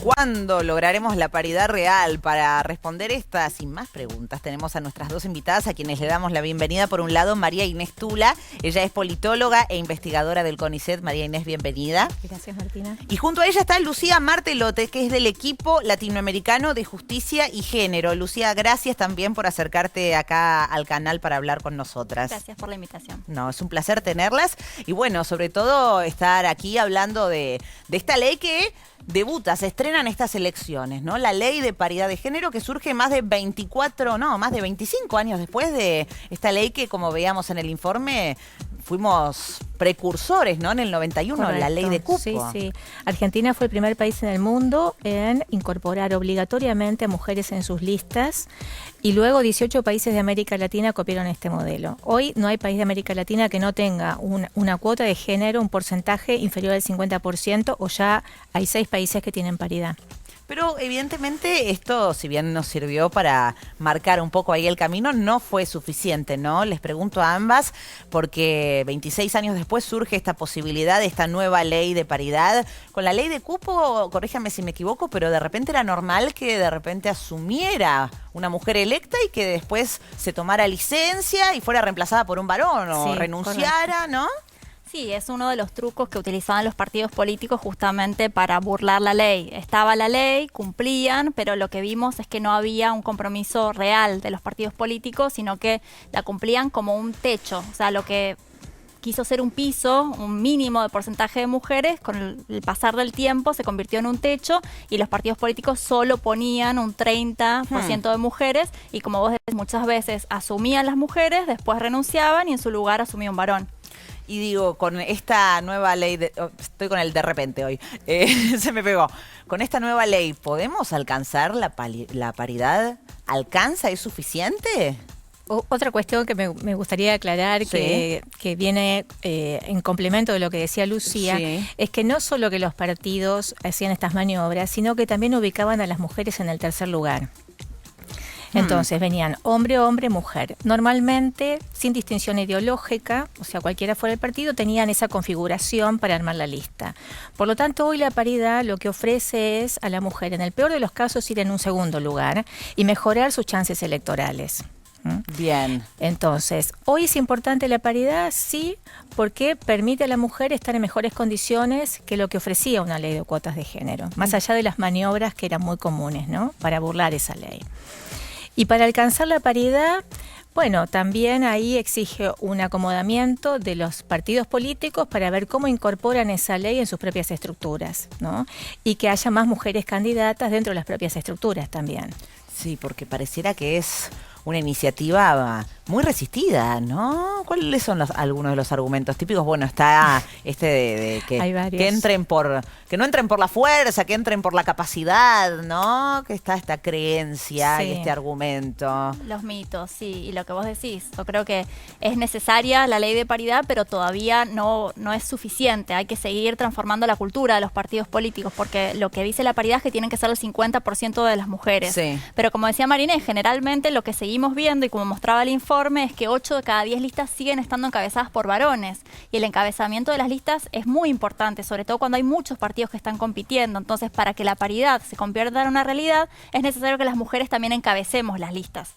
¿Cuándo lograremos la paridad real? Para responder estas y más preguntas tenemos a nuestras dos invitadas, a quienes le damos la bienvenida. Por un lado, María Inés Tula. Ella es politóloga e investigadora del CONICET. María Inés, bienvenida. Gracias, Martina. Y junto a ella está Lucía Martelote, que es del equipo latinoamericano de justicia y género. Lucía, gracias también por acercarte acá al canal para hablar con nosotras. Gracias por la invitación. No, es un placer tenerlas. Y bueno, sobre todo estar aquí hablando de esta ley que debuta, se estrena en estas elecciones, ¿no? La ley de paridad de género que surge más de 25 años después de esta ley que, como veíamos en el informe, fuimos precursores, ¿no? En el 91, correcto, la ley de cupo. Sí, sí. Argentina fue el primer país en el mundo en incorporar obligatoriamente a mujeres en sus listas y luego 18 países de América Latina copiaron este modelo. Hoy no hay país de América Latina que no tenga una cuota de género, un porcentaje inferior al 50%, o ya hay 6 países que tienen paridad. Pero evidentemente esto, si bien nos sirvió para marcar un poco ahí el camino, no fue suficiente, ¿no? Les pregunto a ambas, porque 26 años después surge esta posibilidad de esta nueva ley de paridad. Con la ley de cupo, corríjame si me equivoco, pero de repente era normal que de repente asumiera una mujer electa y que después se tomara licencia y fuera reemplazada por un varón o sí, renunciara, correcto, ¿no? Sí, es uno de los trucos que utilizaban los partidos políticos justamente para burlar la ley. Estaba la ley, cumplían, pero lo que vimos es que no había un compromiso real de los partidos políticos, sino que la cumplían como un techo. O sea, lo que quiso ser un piso, un mínimo de porcentaje de mujeres, con el pasar del tiempo se convirtió en un techo y los partidos políticos solo ponían un 30% de mujeres y, como vos decís, muchas veces asumían las mujeres, después renunciaban y en su lugar asumía un varón. Y digo, con esta nueva ley, estoy con el de repente hoy, se me pegó. Con esta nueva ley, ¿podemos alcanzar la paridad? ¿Alcanza? ¿Es suficiente? Otra cuestión que me gustaría aclarar, sí, que viene en complemento de lo que decía Lucía, sí, es que no solo que los partidos hacían estas maniobras, sino que también ubicaban a las mujeres en el tercer lugar. Entonces venían hombre, hombre, mujer. Normalmente, sin distinción ideológica, o sea, cualquiera fuera el partido, tenían esa configuración para armar la lista. Por lo tanto, hoy la paridad lo que ofrece es a la mujer, en el peor de los casos, ir en un segundo lugar y mejorar sus chances electorales. Bien. Entonces, hoy es importante la paridad, sí, porque permite a la mujer estar en mejores condiciones que lo que ofrecía una ley de cuotas de género, más allá de las maniobras que eran muy comunes, ¿no?, para burlar esa ley. Y para alcanzar la paridad, bueno, también ahí exige un acomodamiento de los partidos políticos para ver cómo incorporan esa ley en sus propias estructuras, ¿no? Y que haya más mujeres candidatas dentro de las propias estructuras también. Sí, porque pareciera que es una iniciativa muy resistida, ¿no? ¿Cuáles son algunos de los argumentos típicos? Bueno, está este de que no entren por la fuerza, que entren por la capacidad, ¿no? Que está esta creencia, sí, y este argumento. Los mitos, sí, y lo que vos decís. Yo creo que es necesaria la ley de paridad, pero todavía no es suficiente. Hay que seguir transformando la cultura de los partidos políticos, porque lo que dice la paridad es que tienen que ser el 50% de las mujeres. Sí. Pero como decía Marina, generalmente lo que seguimos viendo, y como mostraba el informe, es que 8 de cada 10 listas siguen estando encabezadas por varones. Y el encabezamiento de las listas es muy importante, sobre todo cuando hay muchos partidos que están compitiendo. Entonces, para que la paridad se convierta en una realidad, es necesario que las mujeres también encabecemos las listas.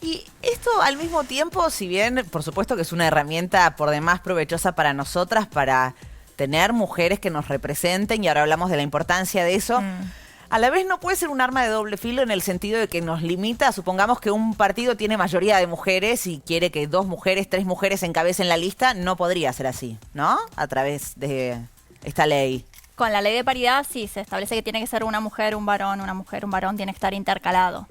Y esto al mismo tiempo, si bien por supuesto que es una herramienta por demás provechosa para nosotras, para tener mujeres que nos representen, y ahora hablamos de la importancia de eso, a la vez no puede ser un arma de doble filo en el sentido de que nos limita. Supongamos que un partido tiene mayoría de mujeres y quiere que 2 mujeres, 3 mujeres encabecen la lista. No podría ser así, ¿no? A través de esta ley. Con la ley de paridad sí se establece que tiene que ser una mujer, un varón, una mujer, un varón, tiene que estar intercalado.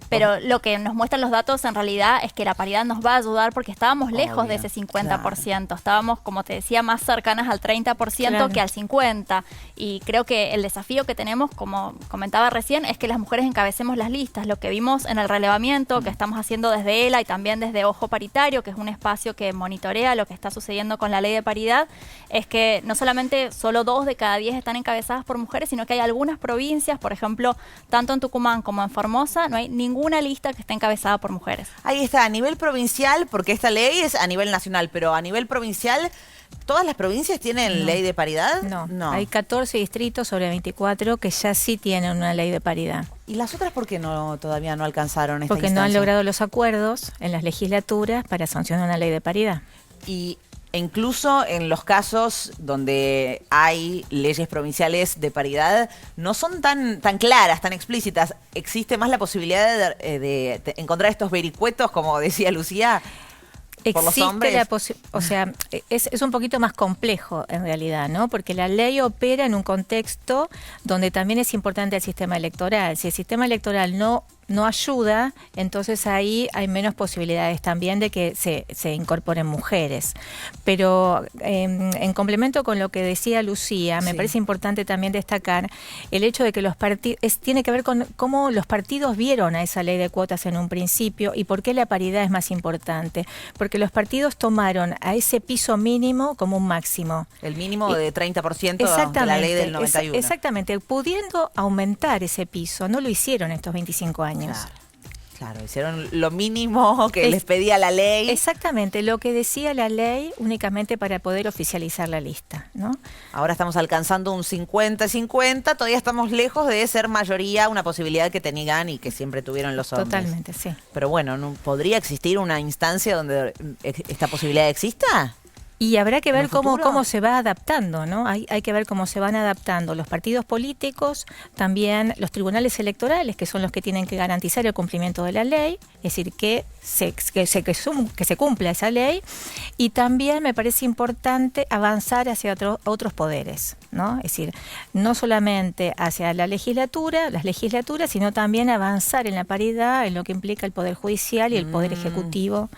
Pero lo que nos muestran los datos en realidad es que la paridad nos va a ayudar porque estábamos lejos de ese 50%. Claro. Estábamos, como te decía, más cercanas al 30% claro, que al 50%. Y creo que el desafío que tenemos, como comentaba recién, es que las mujeres encabecemos las listas. Lo que vimos en el relevamiento que estamos haciendo desde ELA y también desde Ojo Paritario, que es un espacio que monitorea lo que está sucediendo con la ley de paridad, es que no solamente solo 2 de cada 10 están encabezadas por mujeres, sino que hay algunas provincias, por ejemplo, tanto en Tucumán como en Formosa, no hay ninguna lista que esté encabezada por mujeres. Ahí está, a nivel provincial, porque esta ley es a nivel nacional, pero a nivel provincial ¿Todas las provincias tienen ley de paridad? No, hay 14 distritos sobre 24 que ya sí tienen una ley de paridad. ¿Y las otras por qué todavía no alcanzaron esta Porque instancia? no han logrado los acuerdos en las legislaturas para sancionar una ley de paridad. Y incluso en los casos donde hay leyes provinciales de paridad, no son tan claras, tan explícitas. ¿Existe más la posibilidad de encontrar estos vericuetos, como decía Lucía, por los hombres? O sea, es un poquito más complejo en realidad, ¿no? Porque la ley opera en un contexto donde también es importante el sistema electoral. Si el sistema electoral no ayuda, entonces ahí hay menos posibilidades también de que se incorporen mujeres. Pero en complemento con lo que decía Lucía, me parece importante también destacar el hecho de que los partidos, tiene que ver con cómo los partidos vieron a esa ley de cuotas en un principio y por qué la paridad es más importante. Porque los partidos tomaron a ese piso mínimo como un máximo. El mínimo de 30% de la ley del 91. Exactamente, pudiendo aumentar ese piso, no lo hicieron estos 25 años. Claro, hicieron lo mínimo que les pedía la ley. Exactamente, lo que decía la ley únicamente para poder oficializar la lista, ¿no? Ahora estamos alcanzando un 50-50, todavía estamos lejos de ser mayoría, una posibilidad que tenían y que siempre tuvieron los hombres. Totalmente, sí. Pero bueno, ¿podría existir una instancia donde esta posibilidad exista? Y habrá que ver cómo se va adaptando, ¿no? Hay que ver cómo se van adaptando los partidos políticos, también los tribunales electorales, que son los que tienen que garantizar el cumplimiento de la ley, es decir, que se cumpla esa ley, y también me parece importante avanzar hacia otros poderes, ¿no? Es decir, no solamente hacia las legislaturas, sino también avanzar en la paridad, en lo que implica el Poder Judicial y el Poder Ejecutivo,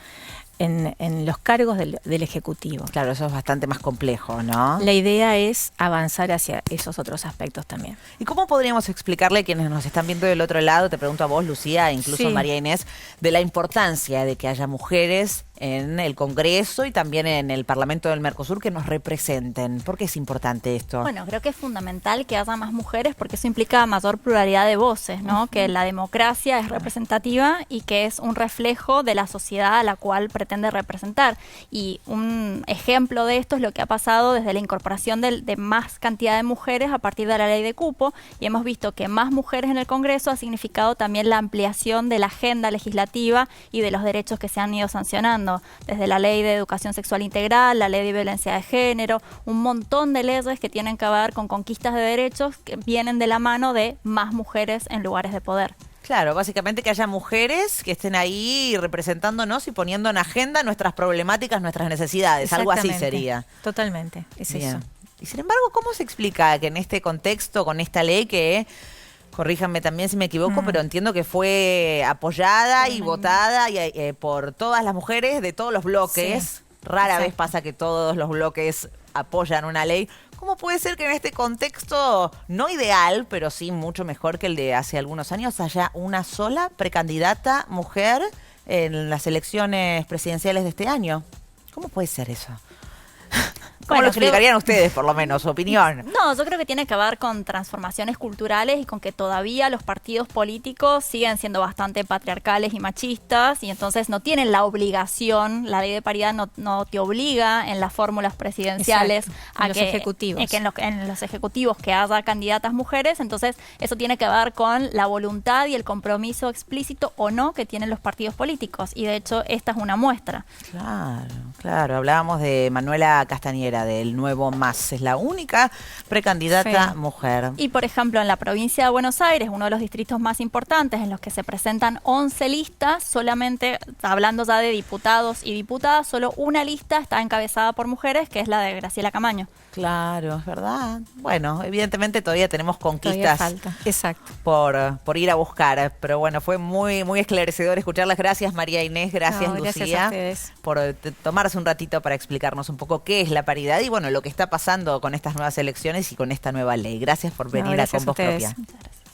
en los cargos del Ejecutivo. Claro, eso es bastante más complejo, ¿no? La idea es avanzar hacia esos otros aspectos también. ¿Y cómo podríamos explicarle a quienes nos están viendo del otro lado, te pregunto a vos, Lucía, e incluso a María Inés, de la importancia de que haya mujeres en el Congreso y también en el Parlamento del Mercosur que nos representen? ¿Por qué es importante esto? Bueno, creo que es fundamental que haya más mujeres porque eso implica mayor pluralidad de voces, ¿no? Que la democracia es representativa y que es un reflejo de la sociedad a la cual pretende representar. Y un ejemplo de esto es lo que ha pasado desde la incorporación de más cantidad de mujeres a partir de la ley de cupo, y hemos visto que más mujeres en el Congreso ha significado también la ampliación de la agenda legislativa y de los derechos que se han ido sancionando, desde la ley de educación sexual integral, la ley de violencia de género, un montón de leyes que tienen que ver con conquistas de derechos que vienen de la mano de más mujeres en lugares de poder. Claro, básicamente que haya mujeres que estén ahí representándonos y poniendo en agenda nuestras problemáticas, nuestras necesidades, algo así sería. Totalmente, es eso. Y sin embargo, ¿cómo se explica que en este contexto, con esta ley que, corríjanme también si me equivoco, pero entiendo que fue apoyada y votada por todas las mujeres de todos los bloques? Rara vez pasa que todos los bloques apoyan una ley. ¿Cómo puede ser que en este contexto no ideal, pero sí mucho mejor que el de hace algunos años, haya una sola precandidata mujer en las elecciones presidenciales de este año? ¿Cómo puede ser eso? ¿Cómo lo explicarían ustedes, por lo menos, su opinión? No, yo creo que tiene que ver con transformaciones culturales y con que todavía los partidos políticos siguen siendo bastante patriarcales y machistas, y entonces no tienen la obligación, la ley de paridad no te obliga en las fórmulas presidenciales a los ejecutivos. En los ejecutivos que haya candidatas mujeres. Entonces eso tiene que ver con la voluntad y el compromiso explícito o no que tienen los partidos políticos, y de hecho esta es una muestra. Claro, hablábamos de Manuela Castañera, del Nuevo Más, es la única precandidata mujer. Y por ejemplo, en la provincia de Buenos Aires, uno de los distritos más importantes en los que se presentan 11 listas, solamente, hablando ya de diputados y diputadas, solo una lista está encabezada por mujeres, que es la de Graciela Camaño. Claro, es verdad. Bueno, evidentemente todavía tenemos conquistas por ir a buscar, pero bueno, fue muy esclarecedor escucharlas. Gracias, María Inés, gracias, Lucía, por tomarse un ratito para explicarnos un poco qué es la paridad y bueno, lo que está pasando con estas nuevas elecciones y con esta nueva ley. Gracias por venir a Con Voz Propia. Muchas gracias.